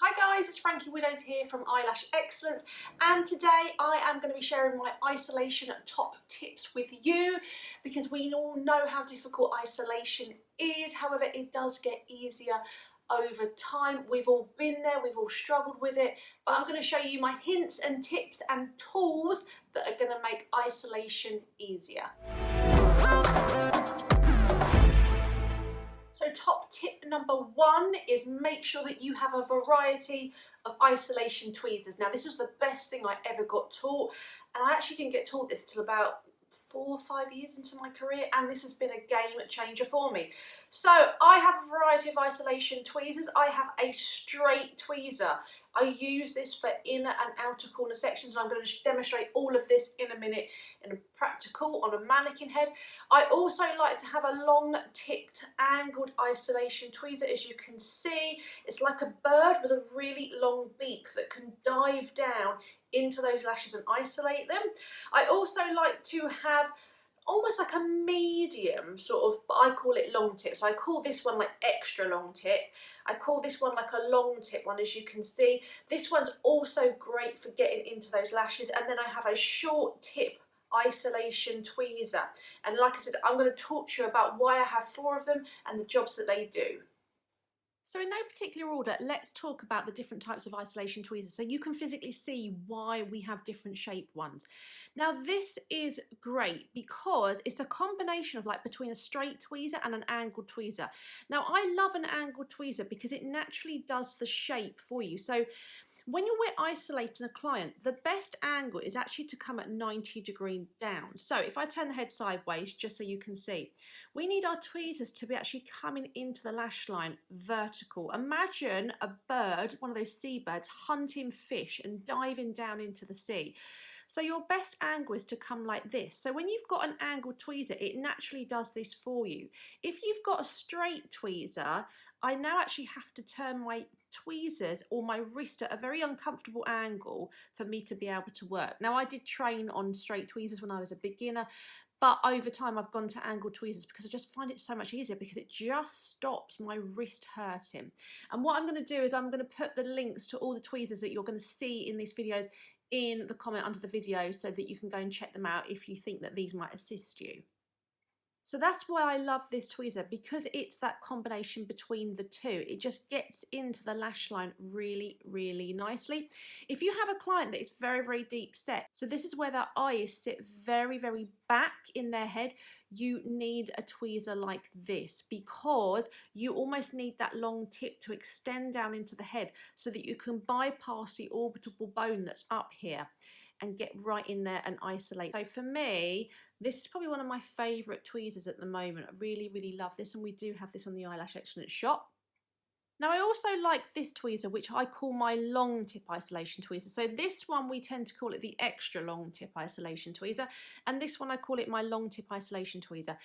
Hi guys, it's Frankie Widows here from Eyelash Excellence, and today I am going to be sharing my isolation top tips with you because we all know how difficult isolation is. However, it does get easier over time. We've all been there, we've all struggled with it, but I'm going to show you my hints and tips and tools that are going to make isolation easier. So top tip number one is make sure that you have a variety of isolation tweezers. Now this was the best thing I ever got taught, and I actually didn't get taught this till about 4 or 5 years into my career, and this has been a game changer for me. So I have a variety of isolation tweezers. I have a straight tweezer. I use this for inner and outer corner sections, and I'm going to demonstrate all of this in a minute in a practical on a mannequin head. I also like to have a long tipped angled isolation tweezer. As you can see, it's like a bird with a really long beak that can dive down into those lashes and isolate them. I also like to have almost like a medium sort of, but I call it long tip. So I call this one like extra long tip. I call this one like a long tip one, as you can see. This one's also great for getting into those lashes. And then I have a short tip isolation tweezer. And like I said, I'm going to talk to you about why I have 4 of them and the jobs that they do. So in no particular order, let's talk about the different types of isolation tweezers so you can physically see why we have different shaped ones. Now this is great because it's a combination of like between a straight tweezer and an angled tweezer. Now I love an angled tweezer because it naturally does the shape for you. So when we're isolating a client, the best angle is actually to come at 90 degrees down. So if I turn the head sideways, just so you can see, we need our tweezers to be actually coming into the lash line vertical. Imagine a bird, one of those seabirds, hunting fish and diving down into the sea. So your best angle is to come like this. So when you've got an angled tweezer, it naturally does this for you. If you've got a straight tweezer, I now actually have to turn my tweezers or my wrist at a very uncomfortable angle for me to be able to work. Now I did train on straight tweezers when I was a beginner, but over time I've gone to angled tweezers because I just find it so much easier because it just stops my wrist hurting. And what I'm going to do is I'm going to put the links to all the tweezers that you're going to see in these videos in the comment under the video so that you can go and check them out if you think that these might assist you. So that's why I love this tweezer, because it's that combination between the two. It just gets into the lash line really, really nicely. If you have a client that is very, very deep set, so this is where their eyes sit very, very back in their head, you need a tweezer like this because you almost need that long tip to extend down into the head so that you can bypass the orbital bone that's up here and get right in there and isolate. So for me, this is probably one of my favourite tweezers at the moment. I really, really love this, and we do have this on the Eyelash Excellence shop. Now I also like this tweezer, which I call my long tip isolation tweezer. So this one we tend to call it the extra long tip isolation tweezer, and this one I call it my long tip isolation tweezer.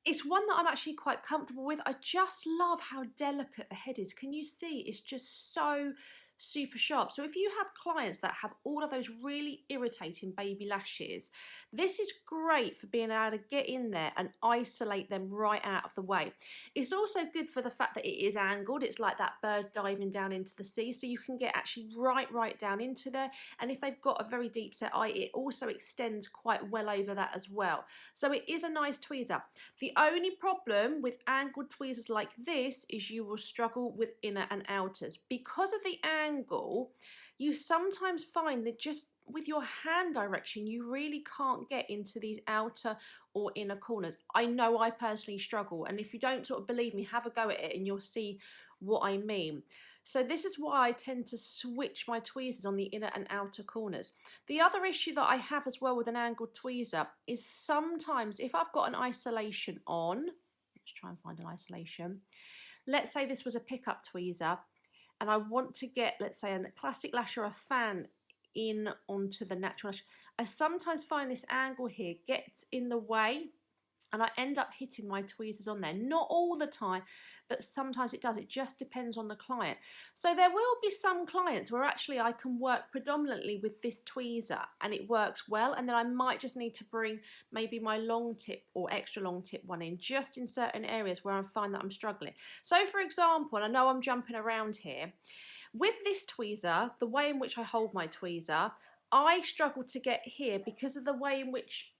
It's one that I'm actually quite comfortable with. I just love how delicate the head is. Can you see? It's just so super sharp. So if you have clients that have all of those really irritating baby lashes, this is great for being able to get in there and isolate them right out of the way. It's also good for the fact that it is angled. It's like that bird diving down into the sea, so you can get actually right down into there. And if they've got a very deep set eye, it also extends quite well over that as well. So it is a nice tweezer. The only problem with angled tweezers like this is you will struggle with inner and outers. Because of the angle, you sometimes find that just with your hand direction you really can't get into these outer or inner corners. I know I personally struggle, and if you don't sort of believe me, have a go at it and you'll see what I mean. So this is why I tend to switch my tweezers on the inner and outer corners. The other issue that I have as well with an angled tweezer is sometimes if I've got an isolation on, let's try and find an isolation. Let's say this was a pickup tweezer and I want to get, let's say, a classic lash or a fan in onto the natural lash. I sometimes find this angle here gets in the way and I end up hitting my tweezers on there. Not all the time, but sometimes it does. It just depends on the client. So there will be some clients where actually I can work predominantly with this tweezer and it works well, and then I might just need to bring maybe my long tip or extra long tip one in just in certain areas where I find that I'm struggling. So for example, I know I'm jumping around here, With this tweezer, the way in which I hold my tweezer, I struggle to get here because of the way in which,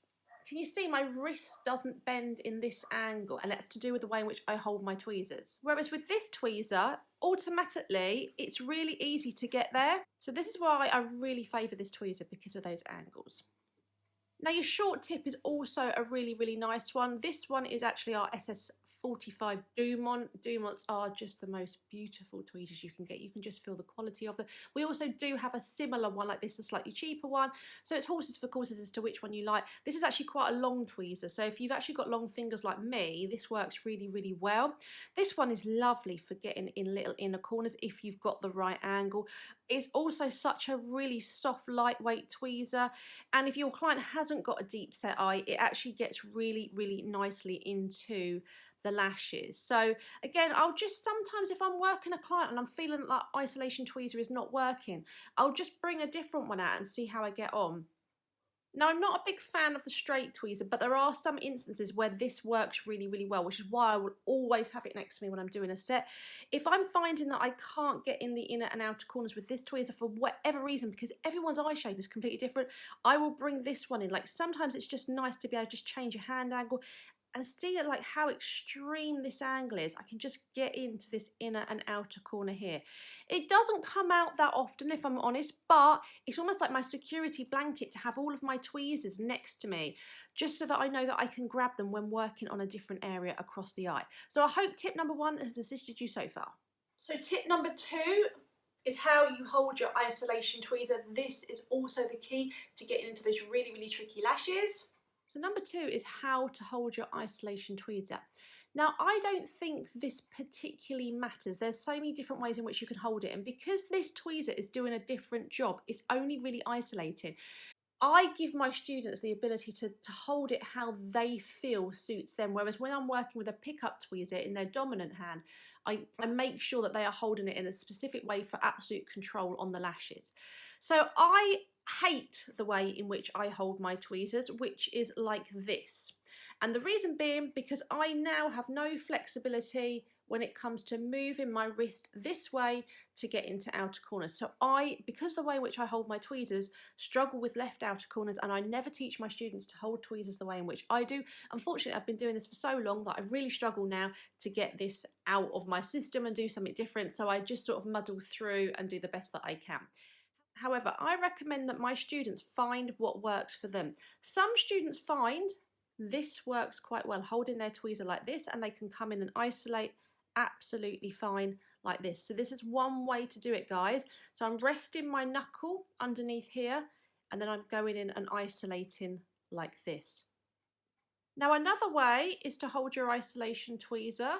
can you see my wrist doesn't bend in this angle, and that's to do with the way in which I hold my tweezers. Whereas with this tweezer, automatically, it's really easy to get there. So this is why I really favour this tweezer, because of those angles. Now your short tip is also a really, really nice one. This one is actually our SS45 Dumont. Dumonts are just the most beautiful tweezers you can get. You can just feel the quality of them. We also do have a similar one like this, a slightly cheaper one. So it's horses for courses as to which one you like. This is actually quite a long tweezer. So if you've actually got long fingers like me, this works really, really well. This one is lovely for getting in little inner corners if you've got the right angle. It's also such a really soft, lightweight tweezer. And if your client hasn't got a deep set eye, it actually gets really, really nicely into the lashes. So again, I'll just sometimes, if I'm working a client and I'm feeling like isolation tweezer is not working, I'll just bring a different one out and see how I get on. Now, I'm not a big fan of the straight tweezer, but there are some instances where this works really, really well, which is why I will always have it next to me when I'm doing a set. If I'm finding that I can't get in the inner and outer corners with this tweezer for whatever reason, because everyone's eye shape is completely different, I will bring this one in. Like sometimes it's just nice to be able to just change your hand angle and see like how extreme this angle is. I can just get into this inner and outer corner here. It doesn't come out that often, if I'm honest, but it's almost like my security blanket to have all of my tweezers next to me, just so that I know that I can grab them when working on a different area across the eye. So I hope tip number 1 has assisted you so far. So tip number 2 is how you hold your isolation tweezer. This is also the key to getting into those really, really tricky lashes. So number 2 is how to hold your isolation tweezer. Now, I don't think this particularly matters. There's so many different ways in which you can hold it. And because this tweezer is doing a different job, it's only really isolating. I give my students the ability to hold it how they feel suits them. Whereas when I'm working with a pickup tweezer in their dominant hand, I make sure that they are holding it in a specific way for absolute control on the lashes. So I hate the way in which I hold my tweezers, which is like this. And the reason being because I now have no flexibility when it comes to moving my wrist this way to get into outer corners. So because the way in which I hold my tweezers, struggle with left outer corners, and I never teach my students to hold tweezers the way in which I do. Unfortunately, I've been doing this for so long that I really struggle now to get this out of my system and do something different. So I just sort of muddle through and do the best that I can. However, I recommend that my students find what works for them. Some students find this works quite well, holding their tweezer like this, and they can come in and isolate absolutely fine like this. So this is one way to do it, guys. So I'm resting my knuckle underneath here, and then I'm going in and isolating like this. Now another way is to hold your isolation tweezer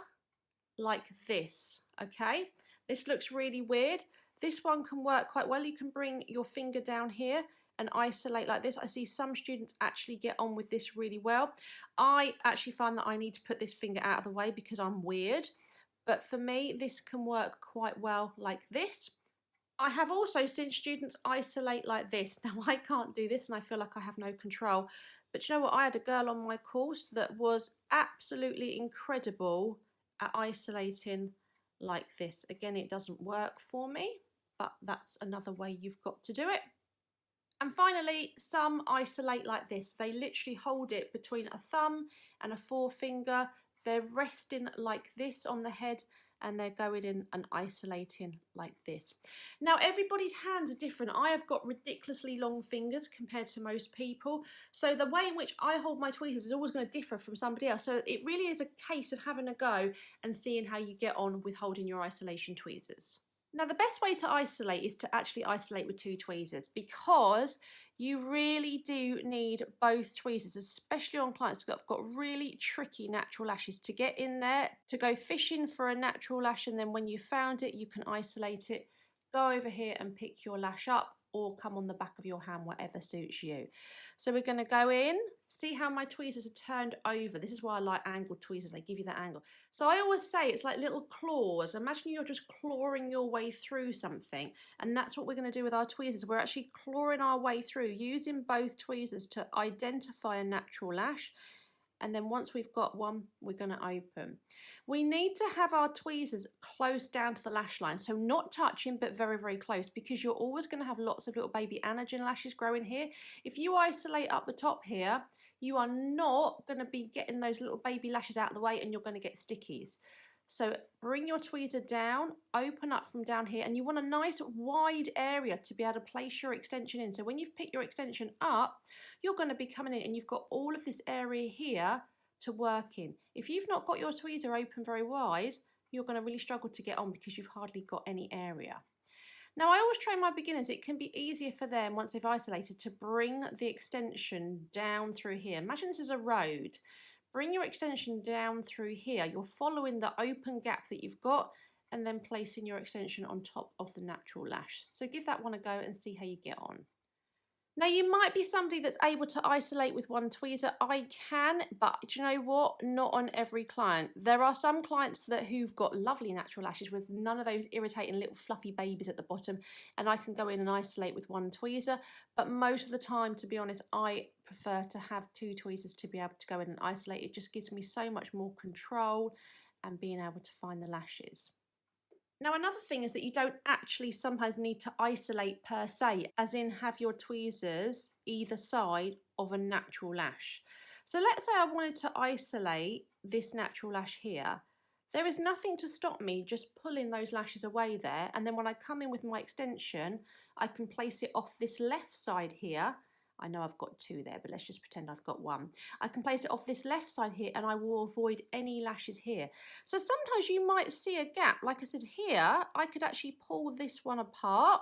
like this, okay? This looks really weird. This one can work quite well. You can bring your finger down here and isolate like this. I see some students actually get on with this really well. I actually find that I need to put this finger out of the way because I'm weird. But for me, this can work quite well like this. I have also seen students isolate like this. Now, I can't do this and I feel like I have no control. But you know what? I had a girl on my course that was absolutely incredible at isolating like this. Again, it doesn't work for me, but that's another way you've got to do it. And finally, some isolate like this. They literally hold it between a thumb and a forefinger. They're resting like this on the head, and they're going in and isolating like this. Now, everybody's hands are different. I have got ridiculously long fingers compared to most people. So the way in which I hold my tweezers is always going to differ from somebody else. So it really is a case of having a go and seeing how you get on with holding your isolation tweezers. Now, the best way to isolate is to actually isolate with 2 tweezers, because you really do need both tweezers, especially on clients that have got really tricky natural lashes, to get in there, to go fishing for a natural lash, and then when you found it, you can isolate it, go over here and pick your lash up, or come on the back of your hand, whatever suits you. So we're going to go in, see how my tweezers are turned over. This is why I like angled tweezers, they give you that angle. So I always say it's like little claws. Imagine you're just clawing your way through something, and that's what we're going to do with our tweezers. We're actually clawing our way through, using both tweezers to identify a natural lash, and then once we've got one, we're going to open. We need to have our tweezers close down to the lash line, so not touching but very, very close, because you're always going to have lots of little baby anagen lashes growing here. If you isolate up the top here, you are not going to be getting those little baby lashes out of the way, and you're going to get stickies. So bring your tweezer down, open up from down here, and you want a nice wide area to be able to place your extension in. So when you've picked your extension up, you're going to be coming in and you've got all of this area here to work in. If you've not got your tweezer open very wide, you're going to really struggle to get on because you've hardly got any area. Now, I always train my beginners, it can be easier for them once they've isolated to bring the extension down through here. Imagine this is a road. Bring your extension down through here. You're following the open gap that you've got and then placing your extension on top of the natural lash. So give that one a go and see how you get on. Now, you might be somebody that's able to isolate with one tweezer. I can, but do you know what? Not on every client. There are some clients who've got lovely natural lashes with none of those irritating little fluffy babies at the bottom, and I can go in and isolate with one tweezer. But most of the time, to be honest, I prefer to have two tweezers to be able to go in and isolate. It just gives me so much more control and being able to find the lashes. Now, another thing is that you don't actually sometimes need to isolate per se, as in have your tweezers either side of a natural lash. So let's say I wanted to isolate this natural lash here. There is nothing to stop me just pulling those lashes away there, and then when I come in with my extension, I can place it off this left side here. I know I've got two there, but let's just pretend I've got one. I can place it off this left side here and I will avoid any lashes here. So sometimes you might see a gap. Like I said here, I could actually pull this one apart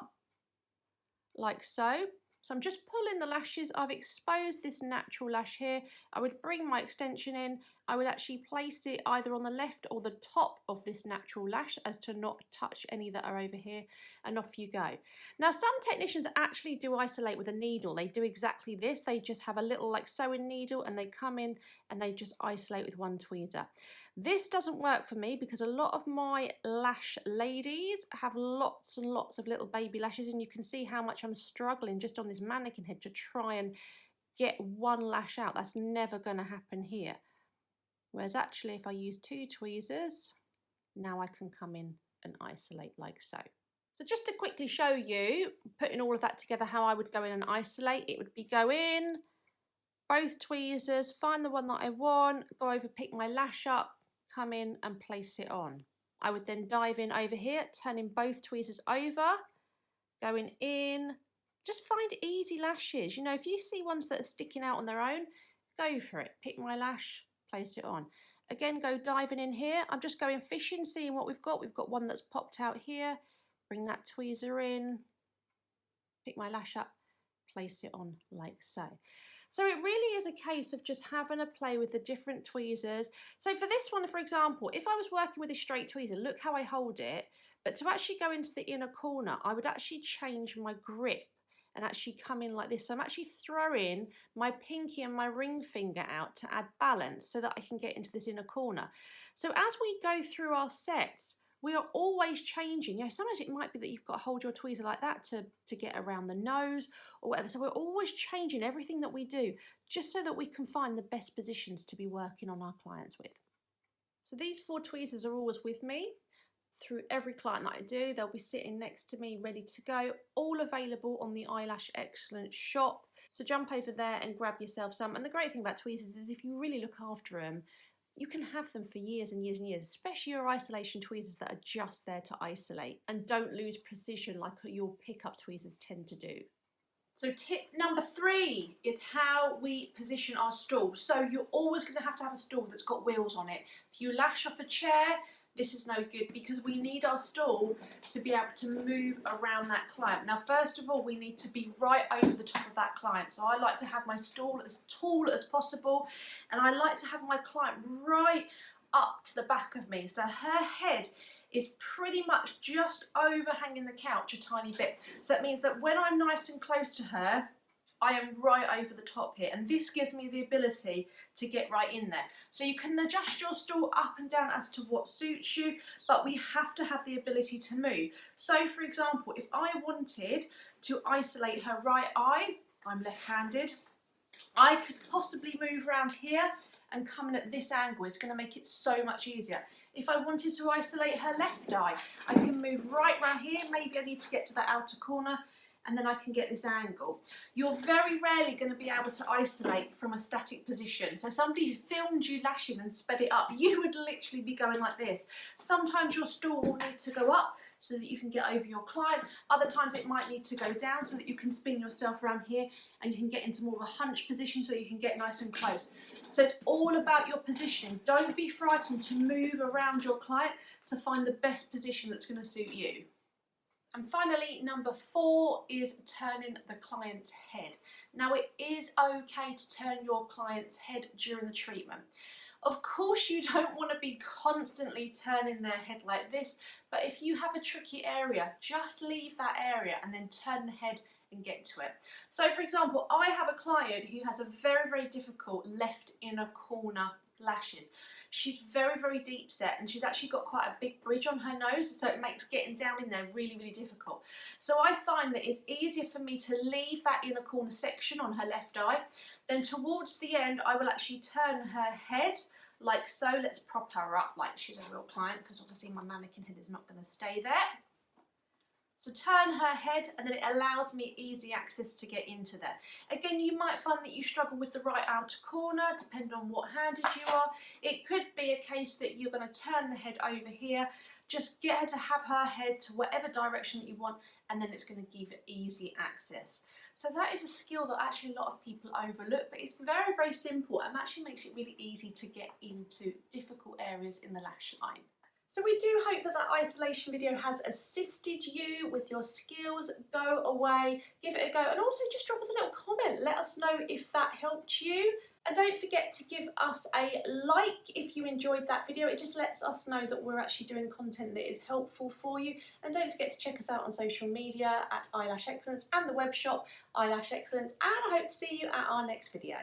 like so. So I'm just pulling the lashes. I've exposed this natural lash here. I would bring my extension in. I would actually place it either on the left or the top of this natural lash as to not touch any that are over here, and off you go. Now, some technicians actually do isolate with a needle. They do exactly this. They just have a little like sewing needle and they come in and they just isolate with one tweezer. This doesn't work for me because a lot of my lash ladies have lots and lots of little baby lashes, and you can see how much I'm struggling just on this mannequin head to try and get one lash out. That's never going to happen here. Whereas actually if I use two tweezers, now I can come in and isolate like so. So just to quickly show you, putting all of that together, how I would go in and isolate, it would be go in, both tweezers, find the one that I want, go over, pick my lash up, come in and place it on. I would then dive in over here, turning both tweezers over, going in, just find easy lashes. You know, if you see ones that are sticking out on their own, go for it. Pick my lash, place it on. Again, go diving in here. I'm just going fishing, seeing what we've got. We've got one that's popped out here. Bring that tweezer in, pick my lash up, place it on like so. So it really is a case of just having a play with the different tweezers. So for this one, for example, if I was working with a straight tweezer, look how I hold it. But to actually go into the inner corner, I would actually change my grip and actually come in like this. So I'm actually throwing my pinky and my ring finger out to add balance so that I can get into this inner corner. So as we go through our sets, we are always changing. You know, sometimes it might be that you've got to hold your tweezer like that to get around the nose or whatever. So we're always changing everything that we do just so that we can find the best positions to be working on our clients with. So these 4 tweezers are always with me through every client that I do. They'll be sitting next to me ready to go, all available on the Eyelash Excellence shop. So jump over there and grab yourself some. And the great thing about tweezers is if you really look after them, you can have them for years and years and years, especially your isolation tweezers that are just there to isolate and don't lose precision like your pickup tweezers tend to do. So tip number 3 is how we position our stool. So you're always going to have a stool that's got wheels on it. If you lash off a chair, this is no good because we need our stool to be able to move around that client. Now, first of all, we need to be right over the top of that client. So I like to have my stool as tall as possible, and I like to have my client right up to the back of me. So her head is pretty much just overhanging the couch a tiny bit. So that means that when I'm nice and close to her, I am right over the top here, and this gives me the ability to get right in there. So you can adjust your stool up and down as to what suits you, but we have to have the ability to move. So for example, if I wanted to isolate her right eye, I'm left-handed, I could possibly move around here and coming at this angle is going to make it so much easier. If I wanted to isolate her left eye, I can move right round here. Maybe I need to get to that outer corner, and then I can get this angle. You're very rarely going to be able to isolate from a static position. So somebody filmed you lashing and sped it up, you would literally be going like this. Sometimes your stool will need to go up so that you can get over your client. Other times it might need to go down so that you can spin yourself around here and you can get into more of a hunch position so that you can get nice and close. So it's all about your position. Don't be frightened to move around your client to find the best position that's going to suit you. And finally, number 4 is turning the client's head. Now, it is okay to turn your client's head during the treatment. Of course, you don't want to be constantly turning their head like this, but if you have a tricky area, just leave that area and then turn the head and get to it. So, for example, I have a client who has a very, very difficult left inner corner lashes. She's very, very deep set, and she's actually got quite a big bridge on her nose, so it makes getting down in there really, really difficult. So I find that it's easier for me to leave that inner corner section on her left eye. Then towards the end, I will actually turn her head like so. Let's prop her up like she's a real client, because obviously my mannequin head is not going to stay there. So turn her head, and then it allows me easy access to get into there. Again, you might find that you struggle with the right outer corner, depending on what handed you are. It could be a case that you're going to turn the head over here, just get her to have her head to whatever direction that you want, and then it's going to give it easy access. So that is a skill that actually a lot of people overlook, but it's very, very simple and actually makes it really easy to get into difficult areas in the lash line. So we do hope that that isolation video has assisted you with your skills. Go away, give it a go, and also just drop us a little comment. Let us know if that helped you. And don't forget to give us a like if you enjoyed that video. It just lets us know that we're actually doing content that is helpful for you. And don't forget to check us out on social media at Eyelash Excellence and the web shop Eyelash Excellence. And I hope to see you at our next video.